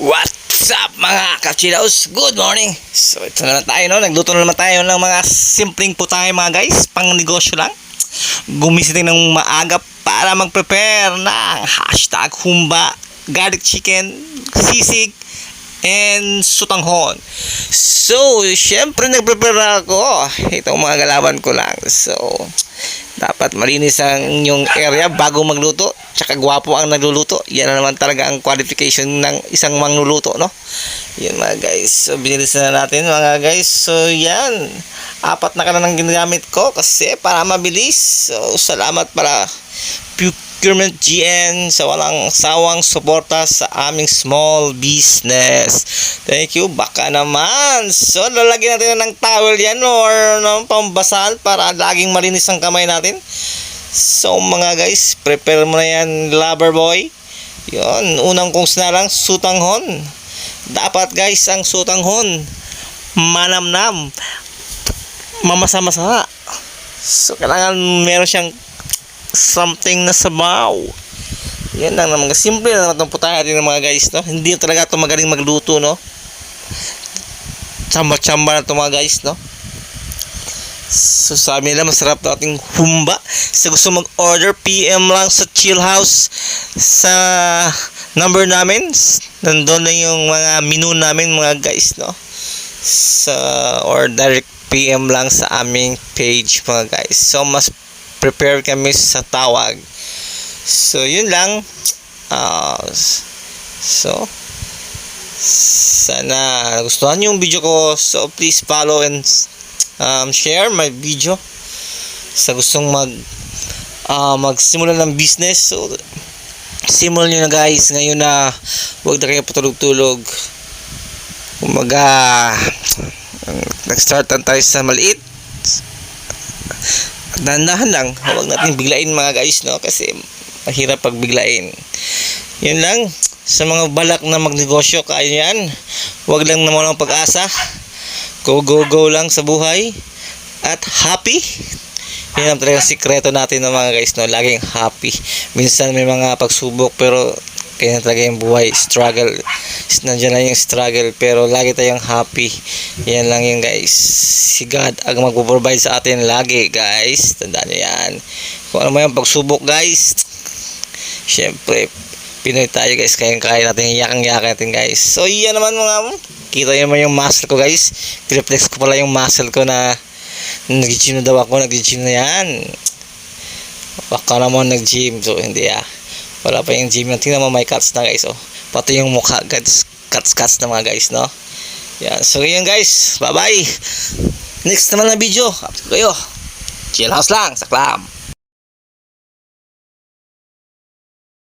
What's up mga kachilaos? Good morning! So ito na naman tayo, no? Nagluto na naman tayo ng mga simpleng putahe mga guys, pang negosyo lang. Gumising tayo ng maaga para mag-prepare ng hashtag humba, garlic chicken, sisig, and sutanghon. So syempre nag-prepare ako. Itong mga galawan ko lang. So dapat malinis ang inyong area bago magluto. Tsaka gwapo ang nagluluto. Yan na naman talaga ang qualification ng isang mangluluto, no? Yan mga guys. So binilisan na natin mga guys. So yan. 4 na ka na ng ginagamit ko kasi para mabilis. So salamat para Procurement GN sa walang sawang suporta sa aming small business. Thank you. Baka naman. So lalagyan natin ng towel yan or ng pambasahan para laging malinis ang kamay natin. So mga guys, prepare mo na yan, lover boy. Yun, unang kung na lang, sutanghon. Dapat guys, ang sutanghon manamnam, mamasa-masa. So kailangan meron siyang something na sabaw. Yan lang naman. Simple na naman itong putahe rin ng mga guys, no? Hindi talaga ito magaling magluto, no? Tsamba-tsamba na ito mga guys, no? So sabi nila masarap na ating humba. Sa gusto mag-order, PM lang sa Chill House sa number namin. Nandun na yung mga menu namin mga guys, no? Or direct PM lang sa aming page mga guys. So mas prepare kami sa tawag. So yun lang. So sana gustuhan yung video ko. So please follow and share my video sa gustong magsimula ng business. So simulan nyo na guys ngayon na huwag na kayo patulog-tulog. Nag-start tayo sa maliit, dahan-dahan lang, huwag natin biglain mga guys, no? Kasi mahirap pag biglain. Yun lang sa mga balak na magnegosyo, kaya yan, huwag lang naman ang pag-asa. Go lang sa buhay at happy. Yan ang talagang sikreto natin ng mga guys, no? Laging happy. Minsan may mga pagsubok pero kaya talaga yung buhay, struggle. Nandiyan lang yung struggle pero lagi tayong happy. Yan lang yung guys. Si God ang magpo-provide sa atin lagi guys. Tandaan nyo yan. Kung ano mo yung pagsubok guys, syempre Pinoy tayo guys, kaya natin, yakang-yakan natin guys. So yan naman mga, kita nyo naman yung muscle ko guys. Reflex ko pala yung muscle ko na nag-gym na daw ako, nag-gym na yan. Baka naman nag-gym, so hindi wala pa yung gym. Tingnan mo may cuts na guys, oh. Pati yung mukha guys, cuts na mga guys, no? Yan, so yun guys, bye bye. Next naman na video, update ko kayo. Chill House lang, saklam.